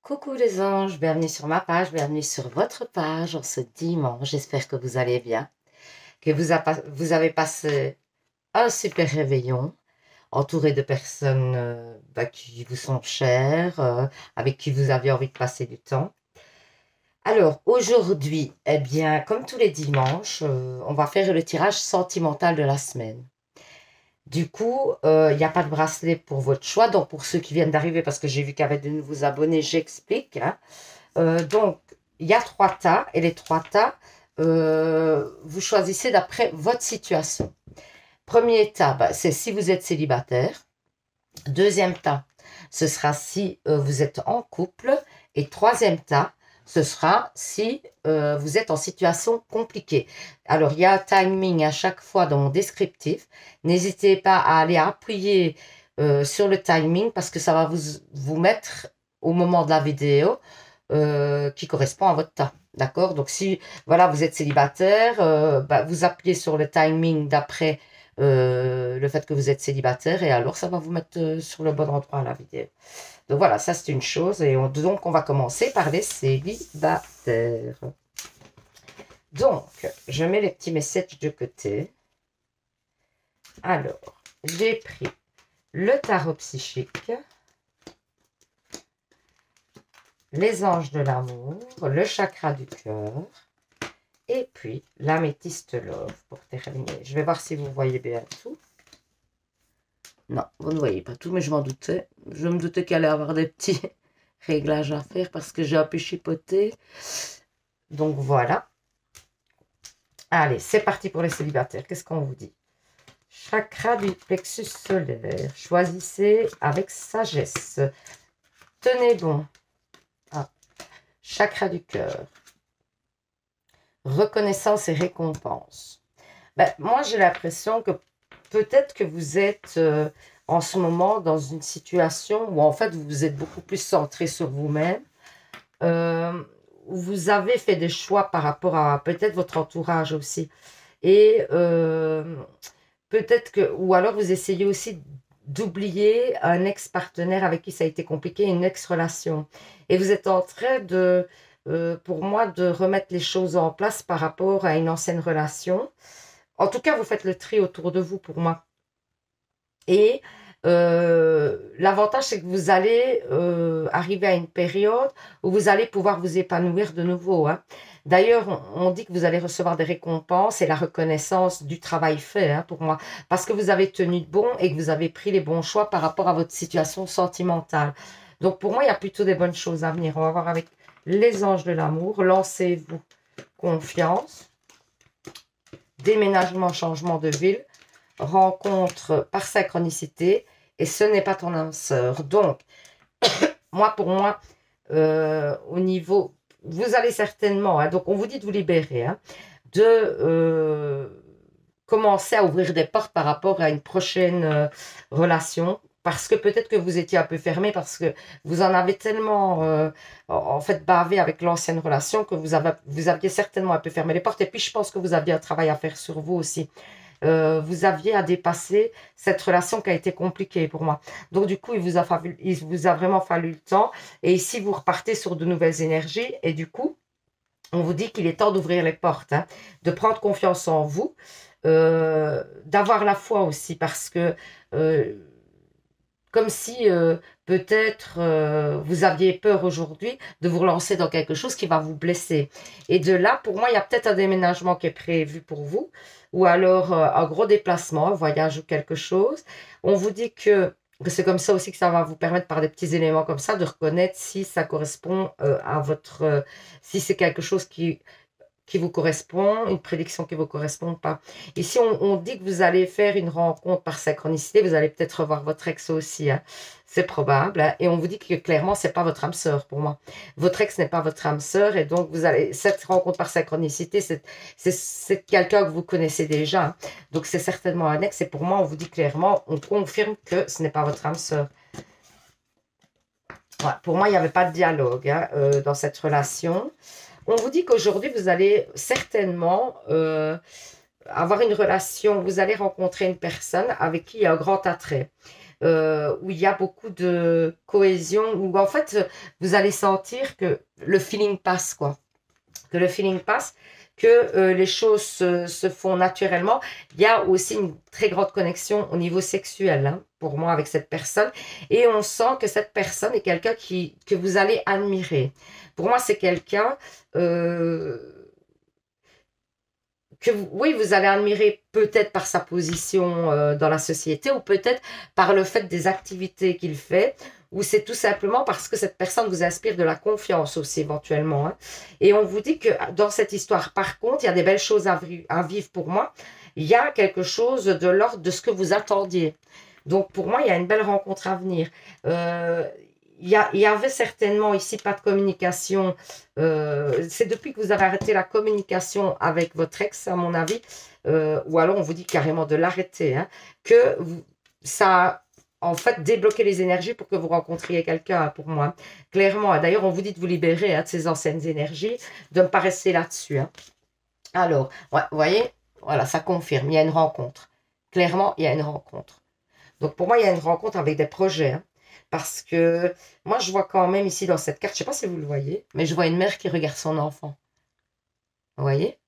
Coucou les anges, bienvenue sur ma page, bienvenue sur votre page en ce dimanche. J'espère que vous allez bien, que vous avez passé un super réveillon, entouré de personnes qui vous sont chères, avec qui vous avez envie de passer du temps. Alors aujourd'hui, eh bien, comme tous les dimanches, on va faire le tirage sentimental de la semaine. Du coup, il n'y a pas de bracelet pour votre choix. Donc, pour ceux qui viennent d'arriver, parce que j'ai vu qu'il y avait de nouveaux abonnés, j'explique, hein. Donc, il y a 3 tas. Et les 3 tas, vous choisissez d'après votre situation. Premier tas, bah, c'est si vous êtes célibataire. Deuxième tas, ce sera si vous êtes en couple. Et troisième tas, ce sera si vous êtes en situation compliquée. Alors, il y a un timing à chaque fois dans mon descriptif. N'hésitez pas à aller appuyer sur le timing parce que ça va vous mettre au moment de la vidéo qui correspond à votre tas. D'accord? Donc, si voilà, vous êtes célibataire, vous appuyez sur le timing d'après le fait que vous êtes célibataire et alors ça va vous mettre sur le bon endroit à la vidéo. Donc voilà, ça c'est une chose. Et donc on va commencer par les célibataires. Donc, je mets les petits messages de côté. Alors, j'ai pris le tarot psychique, les anges de l'amour, le chakra du cœur, et puis l'améthyste love pour terminer. Je vais voir si vous voyez bien tout. Non, vous ne voyez pas tout, mais je m'en doutais. Je me doutais qu'il allait y avoir des petits réglages à faire parce que j'ai un peu chipoté. Donc voilà. Allez, c'est parti pour les célibataires. Qu'est-ce qu'on vous dit? Chakra du plexus solaire. Choisissez avec sagesse. Tenez bon. Ah. Chakra du cœur. Reconnaissance et récompense. Ben, moi, j'ai l'impression que peut-être que vous êtes en ce moment dans une situation où en fait vous êtes beaucoup plus centré sur vous-même, où vous avez fait des choix par rapport à peut-être votre entourage aussi. Et peut-être que, ou alors vous essayez aussi d'oublier un ex-partenaire avec qui ça a été compliqué, une ex-relation. Et vous êtes en train de, pour moi, de remettre les choses en place par rapport à une ancienne relation. En tout cas, vous faites le tri autour de vous pour moi. Et l'avantage, c'est que vous allez arriver à une période où vous allez pouvoir vous épanouir de nouveau, hein. D'ailleurs, on dit que vous allez recevoir des récompenses et la reconnaissance du travail fait, hein, pour moi. Parce que vous avez tenu bon et que vous avez pris les bons choix par rapport à votre situation sentimentale. Donc, pour moi, il y a plutôt des bonnes choses à venir. On va voir avec les anges de l'amour. Lancez-vous confiance. Déménagement, changement de ville, rencontre par synchronicité, et ce n'est pas ton âme sœur. Donc, pour moi, au niveau, vous allez certainement, hein, donc on vous dit de vous libérer, hein, de commencer à ouvrir des portes par rapport à une prochaine relation, parce que peut-être que vous étiez un peu fermé, parce que vous en avez tellement, en fait, bavé avec l'ancienne relation que vous aviez certainement un peu fermé les portes. Et puis, je pense que vous aviez un travail à faire sur vous aussi. Vous aviez à dépasser cette relation qui a été compliquée pour moi. Donc, du coup, il vous a vraiment fallu le temps. Et ici, vous repartez sur de nouvelles énergies. Et du coup, on vous dit qu'il est temps d'ouvrir les portes, hein, de prendre confiance en vous, d'avoir la foi aussi, parce que comme si peut-être vous aviez peur aujourd'hui de vous relancer dans quelque chose qui va vous blesser. Et de là, pour moi, il y a peut-être un déménagement qui est prévu pour vous, ou alors un gros déplacement, un voyage ou quelque chose. On vous dit que c'est comme ça aussi que ça va vous permettre par des petits éléments comme ça de reconnaître si ça correspond à votre... si c'est quelque chose qui vous correspond, une prédiction qui vous correspond pas. Ici, on dit que vous allez faire une rencontre par synchronicité, vous allez peut-être revoir votre ex aussi, hein. C'est probable, hein. Et on vous dit que clairement, c'est pas votre âme sœur pour moi. Votre ex n'est pas votre âme sœur, et donc cette rencontre par synchronicité, c'est quelqu'un que vous connaissez déjà, hein. Donc c'est certainement un ex, et pour moi, on vous dit clairement, on confirme que ce n'est pas votre âme sœur. Ouais, pour moi, il n'y avait pas de dialogue, hein, dans cette relation. On vous dit qu'aujourd'hui, vous allez certainement avoir une relation, vous allez rencontrer une personne avec qui il y a un grand attrait. où il y a beaucoup de cohésion, où en fait, vous allez sentir que le feeling passe, quoi. Que le feeling passe, que les choses se font naturellement. Il y a aussi une très grande connexion au niveau sexuel, hein, pour moi, avec cette personne. Et on sent que cette personne est quelqu'un que vous allez admirer. Pour moi, c'est quelqu'un... oui, vous allez admirer peut-être par sa position dans la société ou peut-être par le fait des activités qu'il fait ou c'est tout simplement parce que cette personne vous inspire de la confiance aussi éventuellement. Hein. Et on vous dit que dans cette histoire, par contre, il y a des belles choses à vivre pour moi. Il y a quelque chose de l'ordre de ce que vous attendiez. Donc pour moi, il y a une belle rencontre à venir. Il y avait certainement ici pas de communication. C'est depuis que vous avez arrêté la communication avec votre ex, à mon avis, ou alors on vous dit carrément de l'arrêter, hein, que ça a en fait débloqué les énergies pour que vous rencontriez quelqu'un, pour moi. Clairement, d'ailleurs, on vous dit de vous libérer hein, de ces anciennes énergies, de ne pas rester là-dessus. Hein. Alors, ouais, vous voyez, voilà, ça confirme, il y a une rencontre. Clairement, il y a une rencontre. Donc pour moi, il y a une rencontre avec des projets. Hein, parce que moi, je vois quand même ici dans cette carte, je ne sais pas si vous le voyez, mais je vois une mère qui regarde son enfant. Vous voyez?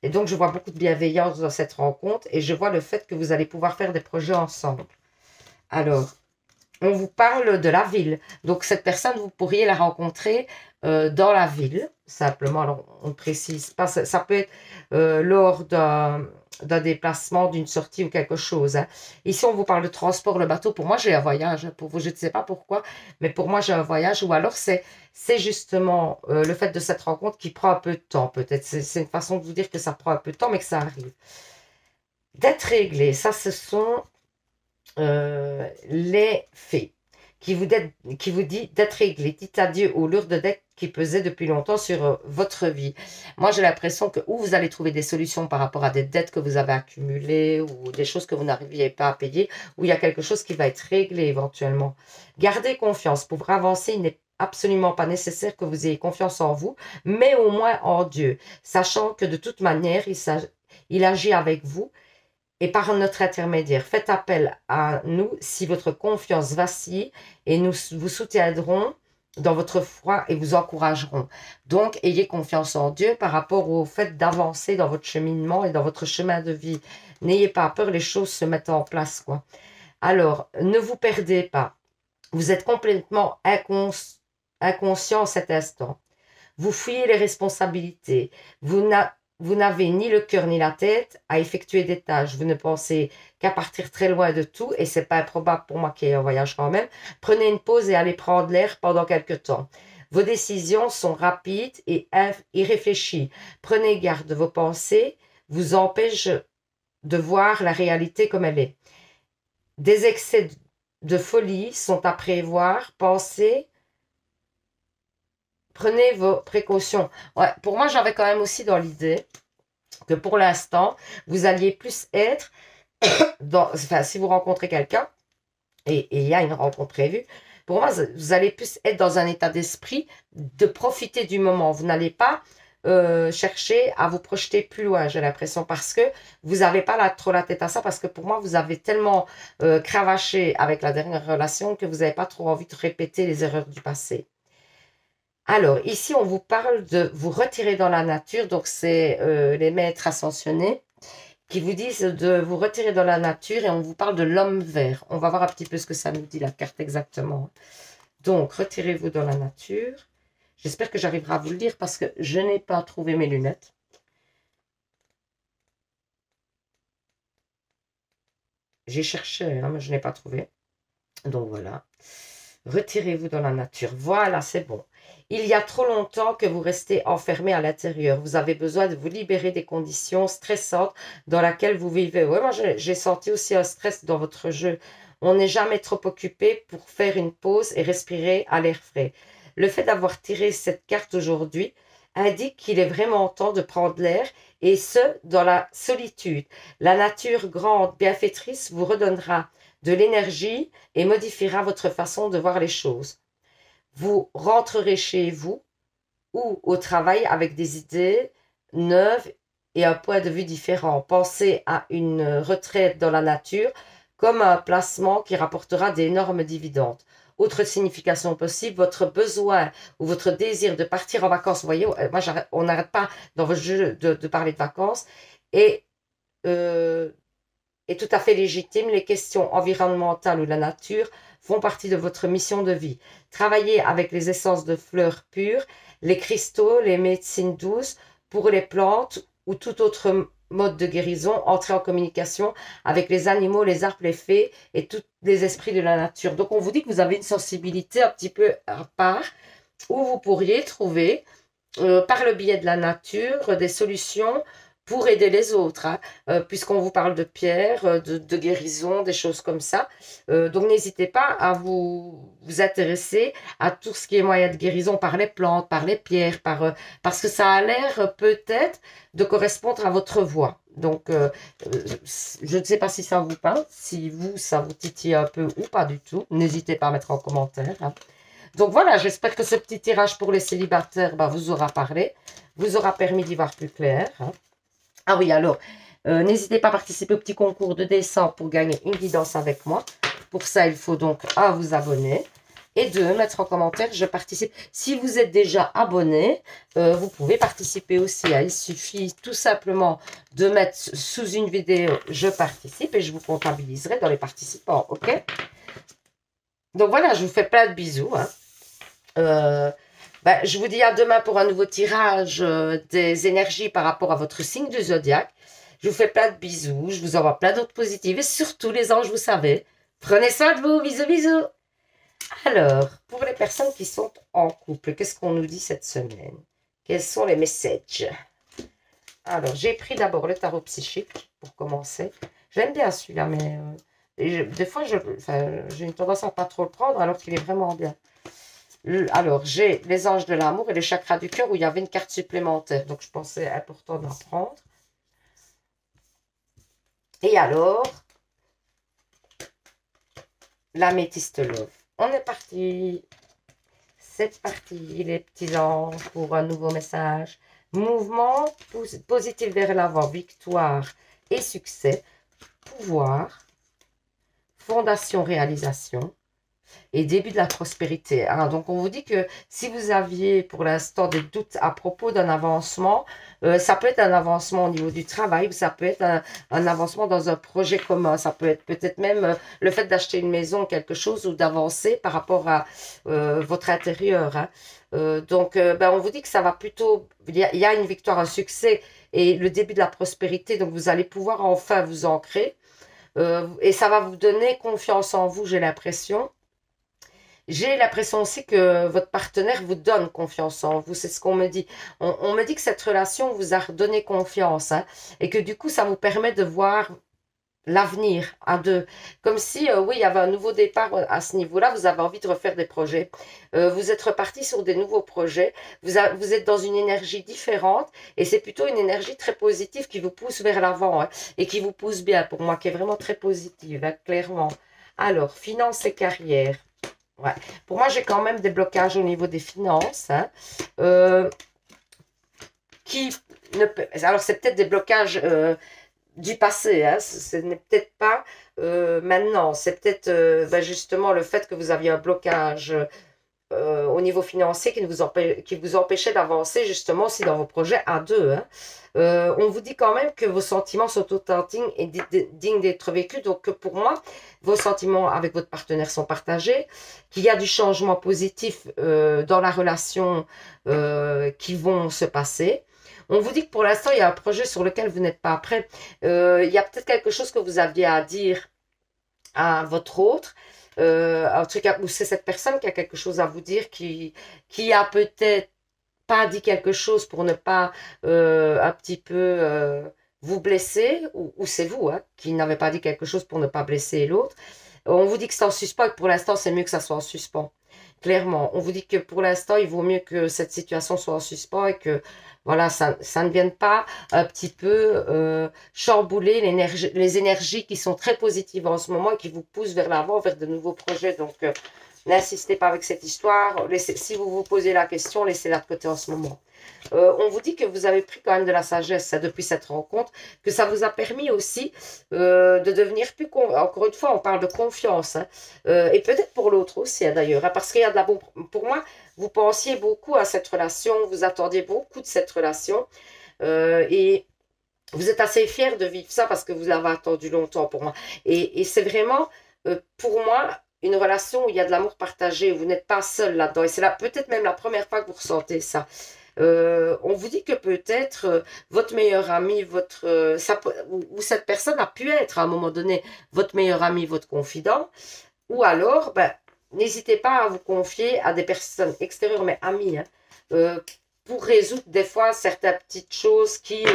Et donc, je vois beaucoup de bienveillance dans cette rencontre et je vois le fait que vous allez pouvoir faire des projets ensemble. Alors, on vous parle de la ville. Donc, cette personne, vous pourriez la rencontrer dans la ville, simplement. Alors, on ne précise pas. Ça peut être lors d'un déplacement, d'une sortie ou quelque chose. Hein. Ici, on vous parle de transport, le bateau. Pour moi, j'ai un voyage. Pour vous, je ne sais pas pourquoi, mais pour moi, j'ai un voyage. Ou alors, c'est justement le fait de cette rencontre qui prend un peu de temps. Peut-être c'est une façon de vous dire que ça prend un peu de temps, mais que ça arrive. D'être réglé, ça, ce sont les faits qui vous dit d'être réglé. Dites adieu aux lourdes dettes qui pesaient depuis longtemps sur votre vie. Moi, j'ai l'impression que où vous allez trouver des solutions par rapport à des dettes que vous avez accumulées ou des choses que vous n'arriviez pas à payer, où il y a quelque chose qui va être réglé éventuellement. Gardez confiance. Pour avancer, il n'est absolument pas nécessaire que vous ayez confiance en vous, mais au moins en Dieu, sachant que de toute manière, il agit avec vous et par notre intermédiaire. Faites appel à nous si votre confiance vacille et nous vous soutiendrons dans votre foi et vous encouragerons. Donc, ayez confiance en Dieu par rapport au fait d'avancer dans votre cheminement et dans votre chemin de vie. N'ayez pas peur, les choses se mettent en place, quoi. Alors, ne vous perdez pas. Vous êtes complètement inconscient en cet instant. Vous fuyez les responsabilités. Vous n'avez ni le cœur ni la tête à effectuer des tâches. Vous ne pensez qu'à partir très loin de tout, et c'est pas improbable pour moi qu'il y ait un voyage quand même. Prenez une pause et allez prendre l'air pendant quelque temps. Vos décisions sont rapides et irréfléchies. Prenez garde, vos pensées vous empêchent de voir la réalité comme elle est. Des excès de folie sont à prévoir. Prenez vos précautions. Ouais, pour moi, j'avais quand même aussi dans l'idée que pour l'instant, vous alliez plus être enfin, si vous rencontrez quelqu'un et il y a une rencontre prévue, pour moi, vous allez plus être dans un état d'esprit de profiter du moment. Vous n'allez pas chercher à vous projeter plus loin, j'ai l'impression, parce que vous n'avez pas trop la tête à ça, parce que pour moi, vous avez tellement cravaché avec la dernière relation que vous n'avez pas trop envie de répéter les erreurs du passé. Alors, ici, on vous parle de vous retirer dans la nature. Donc, c'est les maîtres ascensionnés qui vous disent de vous retirer dans la nature et on vous parle de l'homme vert. On va voir un petit peu ce que ça nous dit, la carte exactement. Donc, retirez-vous dans la nature. J'espère que j'arriverai à vous le lire parce que je n'ai pas trouvé mes lunettes. J'ai cherché, hein, mais je n'ai pas trouvé. Donc, voilà. Retirez-vous dans la nature. Voilà, c'est bon. Il y a trop longtemps que vous restez enfermé à l'intérieur. Vous avez besoin de vous libérer des conditions stressantes dans lesquelles vous vivez. Ouais, moi, j'ai senti aussi un stress dans votre jeu. On n'est jamais trop occupé pour faire une pause et respirer à l'air frais. Le fait d'avoir tiré cette carte aujourd'hui indique qu'il est vraiment temps de prendre l'air et ce, dans la solitude. La nature grande, bienfaitrice vous redonnera de l'énergie et modifiera votre façon de voir les choses. Vous rentrerez chez vous ou au travail avec des idées neuves et un point de vue différent. Pensez à une retraite dans la nature comme un placement qui rapportera d'énormes dividendes. Autre signification possible, votre besoin ou votre désir de partir en vacances. Vous voyez, moi, on n'arrête pas dans votre jeu de parler de vacances. Et est tout à fait légitime. Les questions environnementales ou la nature font partie de votre mission de vie. Travaillez avec les essences de fleurs pures, les cristaux, les médecines douces pour les plantes ou tout autre mode de guérison. Entrez en communication avec les animaux, les arbres, les fées et tous les esprits de la nature. Donc on vous dit que vous avez une sensibilité un petit peu à part où vous pourriez trouver par le biais de la nature des solutions pour aider les autres, hein, puisqu'on vous parle de pierre, de guérison, des choses comme ça. Donc n'hésitez pas à vous intéresser à tout ce qui est moyen de guérison par les plantes, par les pierres, parce que ça a l'air peut-être de correspondre à votre voix. Donc je ne sais pas si ça vous parle, si vous, ça vous titille un peu ou pas du tout. N'hésitez pas à mettre en commentaire. Hein. Donc voilà, j'espère que ce petit tirage pour les célibataires vous aura parlé, vous aura permis d'y voir plus clair. Hein. Ah oui, alors, n'hésitez pas à participer au petit concours de décembre pour gagner une guidance avec moi. Pour ça, il faut donc, un, vous abonner et deux, mettre en commentaire, je participe. Si vous êtes déjà abonné, vous pouvez participer aussi. Hein. Il suffit tout simplement de mettre sous une vidéo, je participe et je vous comptabiliserai dans les participants, ok? Donc voilà, je vous fais plein de bisous. Hein. Je vous dis à demain pour un nouveau tirage des énergies par rapport à votre signe du zodiaque. Je vous fais plein de bisous, je vous envoie plein d'autres positives et surtout les anges, vous savez, prenez soin de vous, bisous bisous. Alors, pour les personnes qui sont en couple, qu'est-ce qu'on nous dit cette semaine? Quels sont les messages? Alors, j'ai pris d'abord le tarot psychique pour commencer. J'aime bien celui-là, mais des fois, j'ai une tendance à pas trop le prendre alors qu'il est vraiment bien. Alors, j'ai les anges de l'amour et les chakras du cœur où il y avait une carte supplémentaire. Donc, je pensais important d'en prendre. Et alors, l'améthyste love. On est parti. C'est parti, les petits anges, pour un nouveau message. Mouvement positif vers l'avant, victoire et succès. Pouvoir, fondation, réalisation. Et début de la prospérité. Hein. Donc, on vous dit que si vous aviez pour l'instant des doutes à propos d'un avancement, ça peut être un avancement au niveau du travail, ça peut être un avancement dans un projet commun, ça peut être peut-être même le fait d'acheter une maison, quelque chose, ou d'avancer par rapport à votre intérieur. Hein. On vous dit que ça va plutôt, il y a une victoire, un succès et le début de la prospérité, donc vous allez pouvoir enfin vous ancrer. Et ça va vous donner confiance en vous, j'ai l'impression. J'ai l'impression aussi que votre partenaire vous donne confiance en vous. C'est ce qu'on me dit. On me dit que cette relation vous a redonné confiance. Hein, et que du coup, ça vous permet de voir l'avenir à deux. Comme si, oui, il y avait un nouveau départ à ce niveau-là. Vous avez envie de refaire des projets. Vous êtes reparti sur des nouveaux projets. Vous êtes dans une énergie différente. Et c'est plutôt une énergie très positive qui vous pousse vers l'avant. Hein, et qui vous pousse bien, pour moi, qui est vraiment très positive, hein, clairement. Alors, finances et carrière. Ouais. Pour moi, j'ai quand même des blocages au niveau des finances. Hein, alors, c'est peut-être des blocages du passé. Hein, ce n'est peut-être pas maintenant. C'est peut-être justement le fait que vous aviez un blocage au niveau financier qui vous empêchait d'avancer justement aussi dans vos projets à deux. Hein. On vous dit quand même que vos sentiments sont authentiques et dignes d'être vécus. Donc pour moi, vos sentiments avec votre partenaire sont partagés, qu'il y a du changement positif dans la relation qui vont se passer. On vous dit que pour l'instant, il y a un projet sur lequel vous n'êtes pas prêt. Il y a peut-être quelque chose que vous aviez à dire à votre autre. En tout cas, ou c'est cette personne qui a quelque chose à vous dire, qui a peut-être pas dit quelque chose pour ne pas un petit peu vous blesser, ou c'est vous hein, qui n'avez pas dit quelque chose pour ne pas blesser l'autre. On vous dit que c'est en suspens et que pour l'instant, c'est mieux que ça soit en suspens. Clairement, on vous dit que pour l'instant, il vaut mieux que cette situation soit en suspens et que voilà, ça ne vienne pas un petit peu chambouler les énergies qui sont très positives en ce moment et qui vous poussent vers l'avant, vers de nouveaux projets. Donc, N'insistez pas avec cette histoire. Si vous vous posez la question, laissez-la de côté en ce moment. On vous dit que vous avez pris quand même de la sagesse hein, depuis cette rencontre, que ça vous a permis aussi de devenir plus... Encore une fois, on parle de confiance. Hein, et peut-être pour l'autre aussi, hein, d'ailleurs. Hein, parce qu'il y a de la... Pour moi, vous pensiez beaucoup à cette relation, vous attendiez beaucoup de cette relation. Et vous êtes assez fier de vivre ça parce que vous l'avez attendu longtemps pour moi. Et c'est vraiment, pour moi, une relation où il y a de l'amour partagé. Vous n'êtes pas seul là-dedans. Et c'est peut-être même la première fois que vous ressentez ça. On vous dit que peut-être votre meilleur ami, ou cette personne a pu être à un moment donné votre meilleur ami, votre confident. Ou alors, ben, n'hésitez pas à vous confier à des personnes extérieures, mais amies, hein, pour résoudre des fois certaines petites choses qui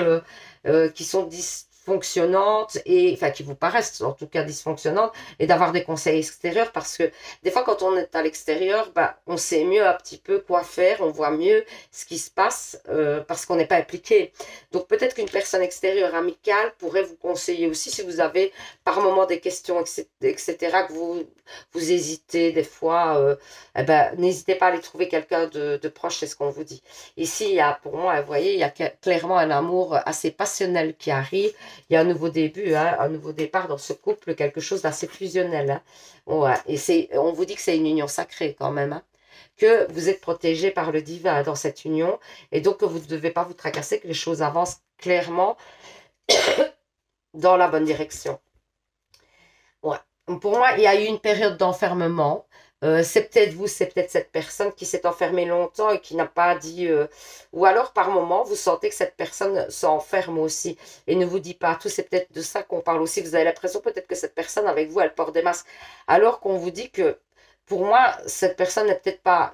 sont dysfonctionnantes, et enfin qui vous paraissent en tout cas dysfonctionnantes, et d'avoir des conseils extérieurs, parce que des fois quand on est à l'extérieur, bah, on sait mieux un petit peu quoi faire, on voit mieux ce qui se passe parce qu'on n'est pas impliqué. Donc peut-être qu'une personne extérieure amicale pourrait vous conseiller aussi si vous avez par moment des questions, etc., que vous hésitez des fois, eh ben, n'hésitez pas à aller trouver quelqu'un de proche, c'est ce qu'on vous dit. Ici, il y a, pour moi, vous voyez, il y a clairement un amour assez passionnel qui arrive. Il y a un nouveau début, hein, un nouveau départ dans ce couple, quelque chose d'assez fusionnel. Hein. Ouais. Et on vous dit que c'est une union sacrée quand même. Hein, que vous êtes protégé par le divin dans cette union. Et donc que vous ne devez pas vous tracasser, que les choses avancent clairement dans la bonne direction. Ouais. Pour moi, il y a eu une période d'enfermement. C'est peut-être vous, c'est peut-être cette personne qui s'est enfermée longtemps et qui n'a pas dit... ou alors, par moment, vous sentez que cette personne s'enferme aussi et ne vous dit pas tout. C'est peut-être de ça qu'on parle aussi. Vous avez l'impression peut-être que cette personne, avec vous, elle porte des masques. Alors qu'on vous dit que, pour moi, cette personne n'est peut-être pas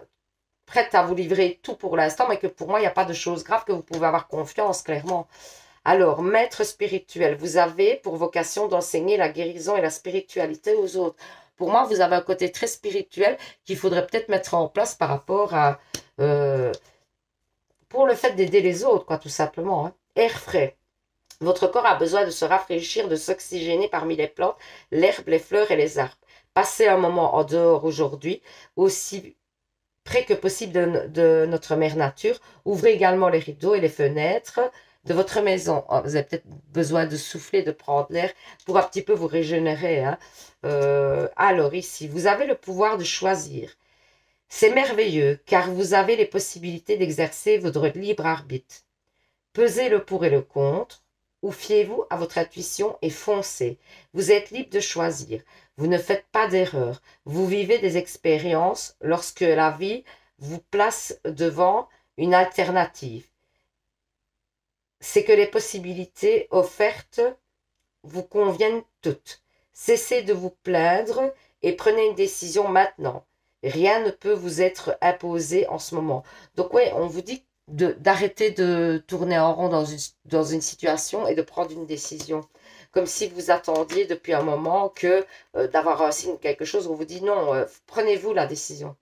prête à vous livrer tout pour l'instant, mais que pour moi, il n'y a pas de choses graves, que vous pouvez avoir confiance, clairement. Alors, maître spirituel, vous avez pour vocation d'enseigner la guérison et la spiritualité aux autres. Pour moi, vous avez un côté très spirituel qu'il faudrait peut-être mettre en place par rapport à... pour le fait d'aider les autres, quoi, tout simplement. Hein. Air frais. Votre corps a besoin de se rafraîchir, de s'oxygéner parmi les plantes, l'herbe, les fleurs et les arbres. Passez un moment en dehors aujourd'hui, aussi près que possible de notre mère nature. Ouvrez également les rideaux et les fenêtres de votre maison. Vous avez peut-être besoin de souffler, de prendre l'air pour un petit peu vous régénérer. Hein. Alors ici, vous avez le pouvoir de choisir. C'est merveilleux car vous avez les possibilités d'exercer votre libre arbitre. Pesez le pour et le contre, ou fiez-vous à votre intuition et foncez. Vous êtes libre de choisir. Vous ne faites pas d'erreur. Vous vivez des expériences lorsque la vie vous place devant une alternative. C'est que les possibilités offertes vous conviennent toutes. Cessez de vous plaindre et prenez une décision maintenant. Rien ne peut vous être imposé en ce moment. Donc oui, on vous dit d'arrêter de tourner en rond dans une situation et de prendre une décision. Comme si vous attendiez depuis un moment que d'avoir un signe quelque chose, on vous dit non, prenez-vous la décision.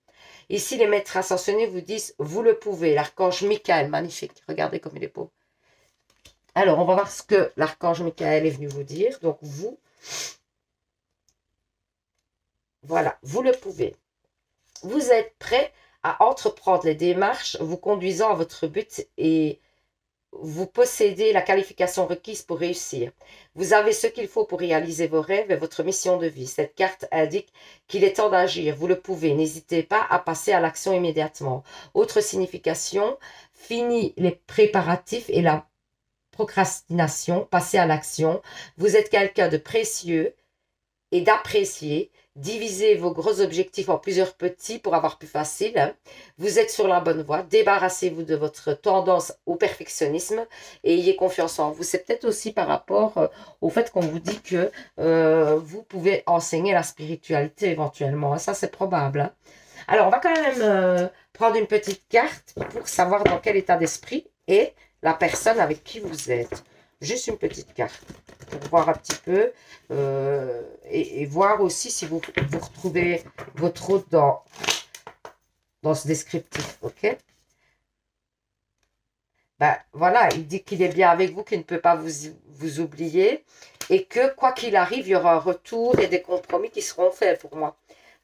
Ici, les maîtres ascensionnés vous disent, vous le pouvez. L'archange Michael, magnifique, regardez comme il est beau. Alors, on va voir ce que l'archange Michael est venu vous dire. Donc, vous, voilà, vous le pouvez. Vous êtes prêt à entreprendre les démarches vous conduisant à votre but et vous possédez la qualification requise pour réussir. Vous avez ce qu'il faut pour réaliser vos rêves et votre mission de vie. Cette carte indique qu'il est temps d'agir. Vous le pouvez. N'hésitez pas à passer à l'action immédiatement. Autre signification, fini les préparatifs et la procrastination, passez à l'action. Vous êtes quelqu'un de précieux et d'apprécier. Divisez vos gros objectifs en plusieurs petits pour avoir plus facile. Hein. Vous êtes sur la bonne voie. Débarrassez-vous de votre tendance au perfectionnisme et ayez confiance en vous. C'est peut-être aussi par rapport au fait qu'on vous dit que vous pouvez enseigner la spiritualité éventuellement. Ça, c'est probable. Hein. Alors, on va quand même prendre une petite carte pour savoir dans quel état d'esprit est la personne avec qui vous êtes. Juste une petite carte pour voir un petit peu et voir aussi si vous retrouvez votre route dans ce descriptif, ok? Ben, voilà, il dit qu'il est bien avec vous, qu'il ne peut pas vous oublier et que quoi qu'il arrive, il y aura un retour et des compromis qui seront faits pour moi.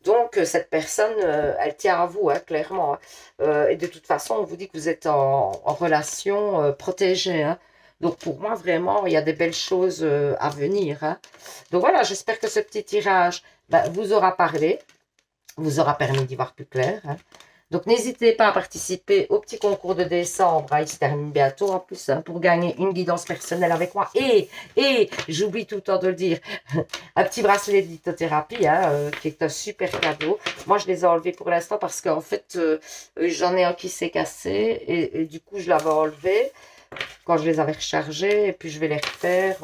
Donc, cette personne, elle tient à vous, hein, clairement. Hein. Et de toute façon, on vous dit que vous êtes en relation protégée. Hein. Donc, pour moi, vraiment, il y a des belles choses à venir. Hein. Donc, voilà, j'espère que ce petit tirage vous aura parlé, vous aura permis d'y voir plus clair. Hein. Donc, n'hésitez pas à participer au petit concours de décembre. Hein, il se termine bientôt en plus hein, pour gagner une guidance personnelle avec moi. Et j'oublie tout le temps de le dire, un petit bracelet de lithothérapie hein, qui est un super cadeau. Moi, je les ai enlevés pour l'instant parce qu'en fait, j'en ai un qui s'est cassé et du coup, je l'avais enlevé quand je les avais rechargés et puis je vais les refaire.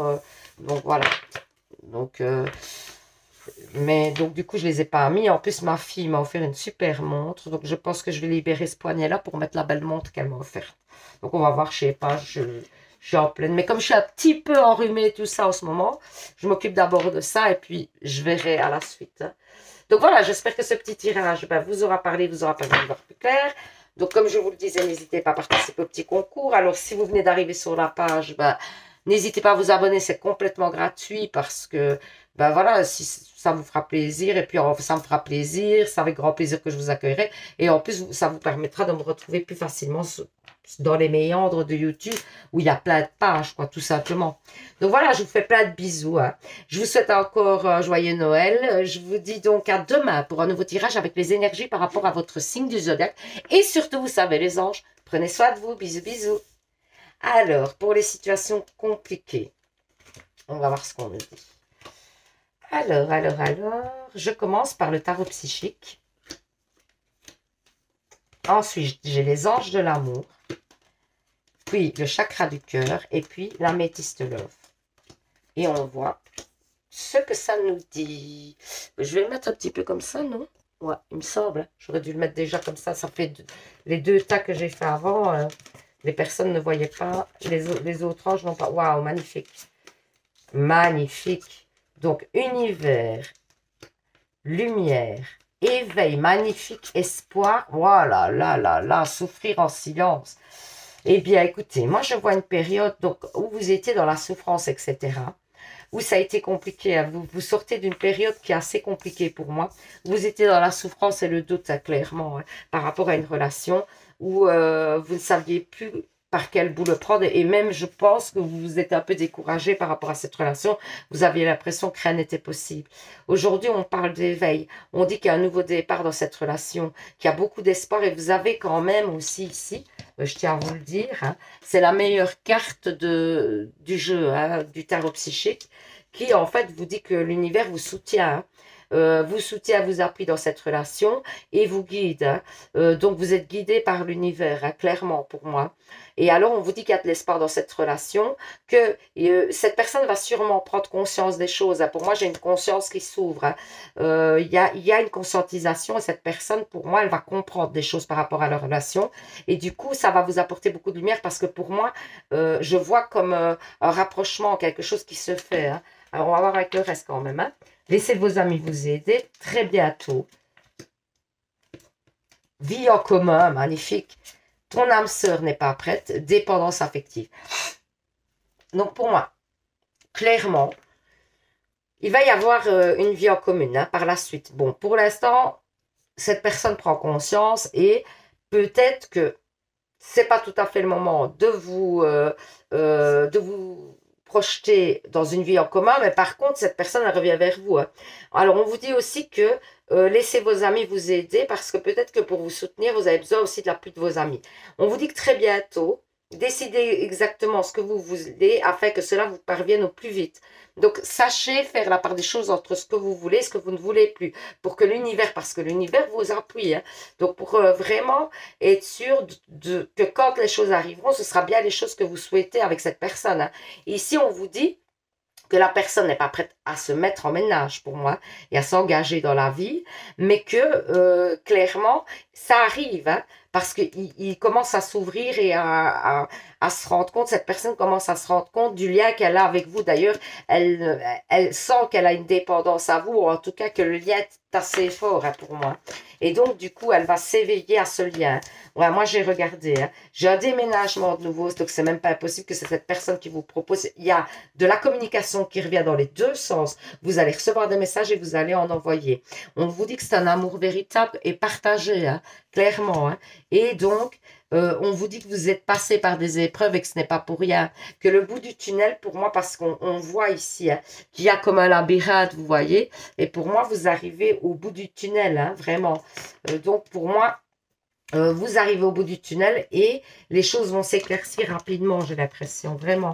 Donc, voilà. Donc, mais donc du coup je les ai pas mis. En plus ma fille m'a offert une super montre. Donc je pense que je vais libérer ce poignet là pour mettre la belle montre qu'elle m'a offerte. Donc on va voir, je sais pas, je suis en pleine. Mais comme je suis un petit peu enrhumée tout ça en ce moment, je m'occupe d'abord de ça et puis je verrai à la suite. Hein. Donc voilà, j'espère que ce petit tirage vous aura parlé, vous aura permis de voir plus clair. Donc comme je vous le disais, n'hésitez pas à participer au petit concours. Alors si vous venez d'arriver sur la page, n'hésitez pas à vous abonner, c'est complètement gratuit parce que, voilà, si ça vous fera plaisir et puis ça me fera plaisir, c'est avec grand plaisir que je vous accueillerai. Et en plus, ça vous permettra de me retrouver plus facilement dans les méandres de YouTube où il y a plein de pages, quoi, tout simplement. Donc voilà, je vous fais plein de bisous. Hein. Je vous souhaite encore un joyeux Noël. Je vous dis donc à demain pour un nouveau tirage avec les énergies par rapport à votre signe du zodiaque. Et surtout, vous savez les anges, prenez soin de vous. Bisous, bisous. Alors, pour les situations compliquées, on va voir ce qu'on nous dit. Alors, je commence par le tarot psychique. Ensuite, j'ai les anges de l'amour, puis le chakra du cœur, et puis l'améthyste love. Et on voit ce que ça nous dit. Je vais le mettre un petit peu comme ça, non? Ouais, il me semble. J'aurais dû le mettre déjà comme ça. Ça fait les deux tas que j'ai fait avant. Les personnes ne voyaient pas. Les autres anges n'ont pas. Waouh, magnifique. Magnifique. Donc, univers, lumière, éveil, magnifique, espoir. Voilà, là, souffrir en silence. Eh bien, écoutez, moi, je vois une période donc, où vous étiez dans la souffrance, etc., où ça a été compliqué. Hein. Vous sortez d'une période qui est assez compliquée pour moi. Vous étiez dans la souffrance et le doute, hein, clairement, hein, par rapport à une relation où vous ne saviez plus par quel bout le prendre. Et même, je pense que vous êtes un peu découragé par rapport à cette relation. Vous aviez l'impression que rien n'était possible. Aujourd'hui, on parle d'éveil. On dit qu'il y a un nouveau départ dans cette relation, qu'il y a beaucoup d'espoir. Et vous avez quand même aussi ici, je tiens à vous le dire, hein, c'est la meilleure carte du jeu, hein, du tarot psychique, qui en fait vous dit que l'univers vous soutient. Hein. Vous soutient, vous appuie dans cette relation et vous guide. Hein. Donc vous êtes guidé par l'univers, hein, clairement pour moi. Et alors on vous dit qu'il y a de l'espoir dans cette relation, que cette personne va sûrement prendre conscience des choses. Hein. Pour moi j'ai une conscience qui s'ouvre. Hein. Il y a une conscientisation et cette personne pour moi elle va comprendre des choses par rapport à leur relation. Et du coup ça va vous apporter beaucoup de lumière parce que pour moi je vois comme un rapprochement, quelque chose qui se fait. Hein. Alors on va voir avec le reste quand même. Hein. Laissez vos amis vous aider. Très bientôt. Vie en commun, magnifique. Ton âme sœur n'est pas prête. Dépendance affective. Donc pour moi, clairement, il va y avoir une vie en commune hein, par la suite. Bon, pour l'instant, cette personne prend conscience et peut-être que c'est pas tout à fait le moment de vous projeter dans une vie en commun, mais par contre, cette personne, elle revient vers vous. Hein. Alors, on vous dit aussi que laissez vos amis vous aider parce que peut-être que pour vous soutenir, vous avez besoin aussi de l'appui de vos amis. On vous dit que très bientôt, décidez exactement ce que vous voulez afin que cela vous parvienne au plus vite. Donc, sachez faire la part des choses entre ce que vous voulez et ce que vous ne voulez plus pour que l'univers, parce que l'univers vous appuie. Hein. Donc, pour vraiment être sûr que quand les choses arriveront, ce sera bien les choses que vous souhaitez avec cette personne. Hein. Et ici, on vous dit que la personne n'est pas prête à se mettre en ménage pour moi et à s'engager dans la vie, mais que clairement, ça arrive, hein, parce qu'il commence à s'ouvrir et à se rendre compte, cette personne commence à se rendre compte du lien qu'elle a avec vous. D'ailleurs, elle sent qu'elle a une dépendance à vous, ou en tout cas que le lien est assez fort hein, pour moi. Et donc, du coup, elle va s'éveiller à ce lien. Ouais, moi, j'ai regardé. Hein. J'ai un déménagement de nouveau, donc c'est même pas impossible que c'est cette personne qui vous propose. Il y a de la communication qui revient dans les deux sens. sens. Vous allez recevoir des messages et vous allez en envoyer. On vous dit que c'est un amour véritable et partagé, hein, clairement. Hein. Et donc, on vous dit que vous êtes passé par des épreuves et que ce n'est pas pour rien. Que le bout du tunnel, pour moi, parce qu'on voit ici hein, qu'il y a comme un labyrinthe, vous voyez. Et pour moi, vous arrivez au bout du tunnel, hein, vraiment. Donc, pour moi, vous arrivez au bout du tunnel et les choses vont s'éclaircir rapidement, j'ai l'impression, vraiment.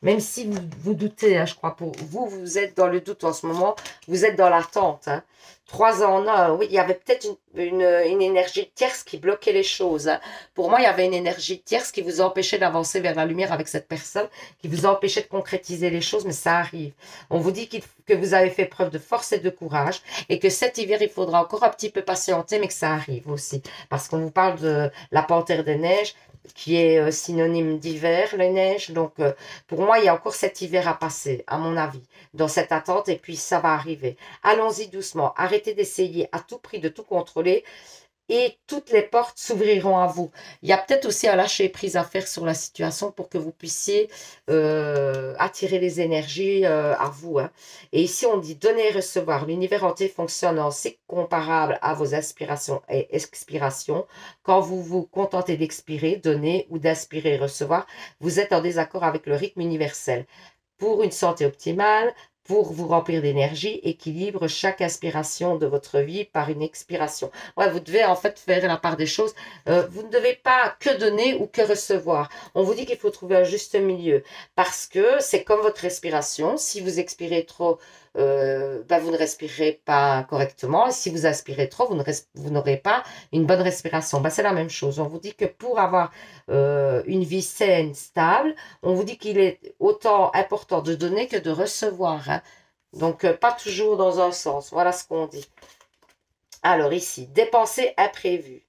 Même si vous doutez, hein, je crois, pour vous, vous êtes dans le doute en ce moment, vous êtes dans l'attente. Hein. 3 ans en un, oui, il y avait peut-être une énergie tierce qui bloquait les choses. Hein. Pour moi, il y avait une énergie tierce qui vous empêchait d'avancer vers la lumière avec cette personne, qui vous empêchait de concrétiser les choses, mais ça arrive. On vous dit que vous avez fait preuve de force et de courage, et que cet hiver, il faudra encore un petit peu patienter, mais que ça arrive aussi. Parce qu'on vous parle de la panthère des neiges, qui est synonyme d'hiver, les neiges. Donc, pour moi, il y a encore cet hiver à passer, à mon avis, dans cette attente, et puis ça va arriver. Allons-y doucement. Arrêtez d'essayer à tout prix de tout contrôler et toutes les portes s'ouvriront à vous. Il y a peut-être aussi un lâcher prise à faire sur la situation pour que vous puissiez attirer les énergies à vous. Hein. Et ici, on dit donner et recevoir. L'univers entier fonctionne en cycle comparable à vos aspirations et expirations. Quand vous vous contentez d'expirer, donner ou d'aspirer et recevoir, vous êtes en désaccord avec le rythme universel. Pour une santé optimale, pour vous remplir d'énergie, équilibre chaque aspiration de votre vie par une expiration. Ouais, vous devez en fait faire la part des choses. Vous ne devez pas que donner ou que recevoir. On vous dit qu'il faut trouver un juste milieu parce que c'est comme votre respiration. Si vous expirez trop, vous ne respirez pas correctement. Et si vous aspirez trop, vous n'aurez pas une bonne respiration. C'est la même chose. On vous dit que pour avoir une vie saine, stable, on vous dit qu'il est autant important de donner que de recevoir. Hein. Donc, pas toujours dans un sens. Voilà ce qu'on dit. Alors ici, dépenser imprévues.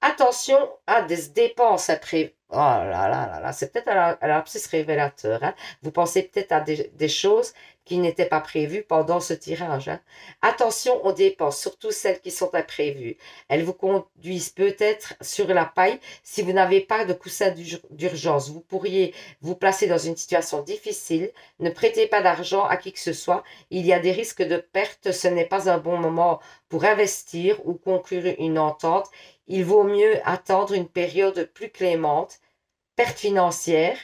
Attention à des dépenses imprévues. Oh là là là là, c'est peut-être un lapsus révélateur. Hein. Vous pensez peut-être à des choses qui n'étaient pas prévues pendant ce tirage. Hein. Attention aux dépenses, surtout celles qui sont imprévues. Elles vous conduisent peut-être sur la paille si vous n'avez pas de coussin d'urgence. Vous pourriez vous placer dans une situation difficile. Ne prêtez pas d'argent à qui que ce soit. Il y a des risques de perte. Ce n'est pas un bon moment pour investir ou conclure une entente. Il vaut mieux attendre une période plus clémente. Perte financière,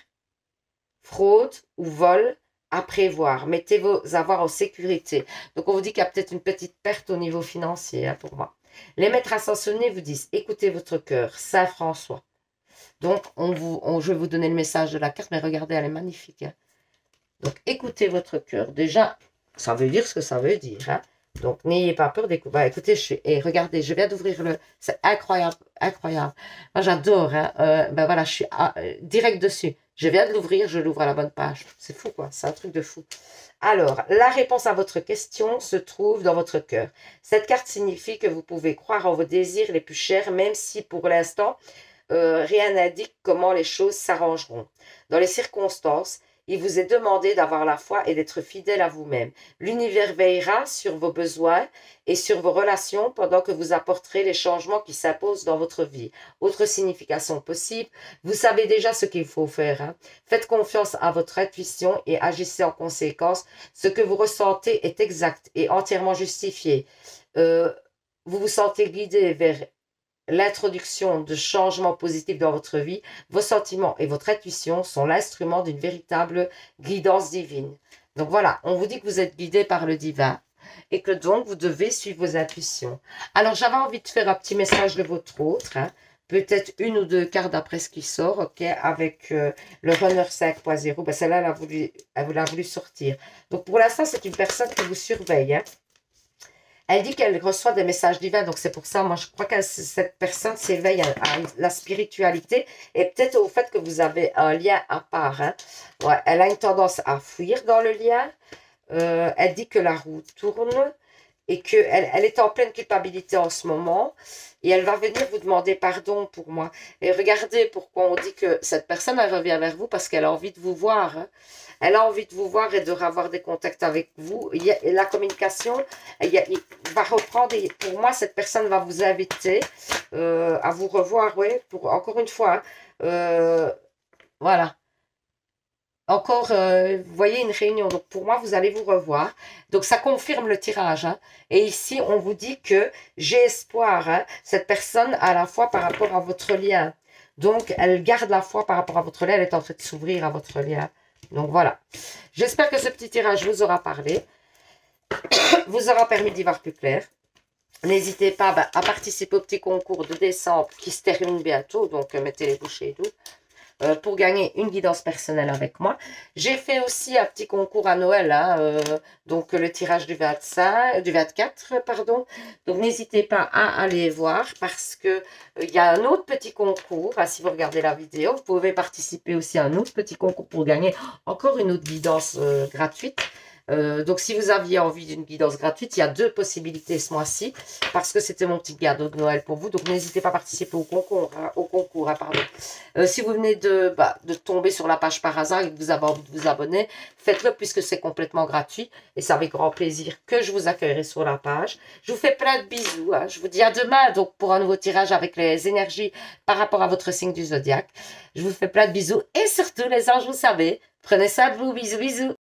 fraude ou vol à prévoir. Mettez vos avoirs en sécurité. Donc, on vous dit qu'il y a peut-être une petite perte au niveau financier hein, pour moi. Les maîtres ascensionnés vous disent, écoutez votre cœur, Saint François. Donc, je vais vous donner le message de la carte, mais regardez, elle est magnifique. Hein. Donc, écoutez votre cœur. Déjà, ça veut dire ce que ça veut dire. Hein. Donc, n'ayez pas peur d'écouter. Écoutez, regardez, je viens d'ouvrir le... C'est incroyable, incroyable. Moi, j'adore. Hein. Voilà, je suis direct dessus. Je viens de l'ouvrir, je l'ouvre à la bonne page. C'est fou, quoi. C'est un truc de fou. Alors, la réponse à votre question se trouve dans votre cœur. Cette carte signifie que vous pouvez croire en vos désirs les plus chers, même si pour l'instant, rien n'indique comment les choses s'arrangeront. Dans les circonstances, il vous est demandé d'avoir la foi et d'être fidèle à vous-même. L'univers veillera sur vos besoins et sur vos relations pendant que vous apporterez les changements qui s'imposent dans votre vie. Autre signification possible, vous savez déjà ce qu'il faut faire. Hein. Faites confiance à votre intuition et agissez en conséquence. Ce que vous ressentez est exact et entièrement justifié. Vous vous sentez guidé vers l'introduction de changements positifs dans votre vie, vos sentiments et votre intuition sont l'instrument d'une véritable guidance divine. Donc voilà, on vous dit que vous êtes guidé par le divin et que donc vous devez suivre vos intuitions. Alors j'avais envie de faire un petit message de votre autre, hein, peut-être une ou deux cartes d'après ce qui sort, ok, avec le Runner 5.0, celle-là, elle a voulu sortir. Donc pour l'instant, c'est une personne qui vous surveille, hein. Elle dit qu'elle reçoit des messages divins, donc c'est pour ça, moi je crois que cette personne s'éveille à la spiritualité et peut-être au fait que vous avez un lien à part. Hein. Ouais, elle a une tendance à fuir dans le lien. Elle dit que la roue tourne et qu'elle est en pleine culpabilité en ce moment. Et elle va venir vous demander pardon pour moi. Et regardez pourquoi on dit que cette personne, elle revient vers vous parce qu'elle a envie de vous voir. Hein. Elle a envie de vous voir et de avoir des contacts avec vous. La communication, il va reprendre. Et pour moi, cette personne va vous inviter à vous revoir. Oui, encore une fois. Voilà. encore, vous voyez, une réunion. Donc, pour moi, vous allez vous revoir. Donc, ça confirme le tirage. Hein. Et ici, on vous dit que j'ai espoir. Hein, cette personne a la foi par rapport à votre lien. Donc, elle garde la foi par rapport à votre lien. Elle est en train de s'ouvrir à votre lien. Donc, voilà. J'espère que ce petit tirage vous aura parlé, vous aura permis d'y voir plus clair. N'hésitez pas à participer au petit concours de décembre qui se termine bientôt. Donc, mettez les bouchées doubles. Pour gagner une guidance personnelle avec moi. J'ai fait aussi un petit concours à Noël, hein, donc le tirage du 24, pardon. Donc n'hésitez pas à aller voir parce que il y a un autre petit concours. Hein, si vous regardez la vidéo, vous pouvez participer aussi à un autre petit concours pour gagner encore une autre guidance gratuite. Donc, si vous aviez envie d'une guidance gratuite, il y a 2 possibilités ce mois-ci, parce que c'était mon petit cadeau de Noël pour vous. Donc, n'hésitez pas à participer au concours. Pardon. Si vous venez de tomber sur la page par hasard et que vous avez envie de vous abonner, faites-le puisque c'est complètement gratuit. Et c'est avec grand plaisir que je vous accueillerai sur la page. Je vous fais plein de bisous. Hein. Je vous dis à demain donc pour un nouveau tirage avec les énergies par rapport à votre signe du zodiaque. Je vous fais plein de bisous. Et surtout, les anges, vous savez, prenez soin de vous. Bisous, bisous.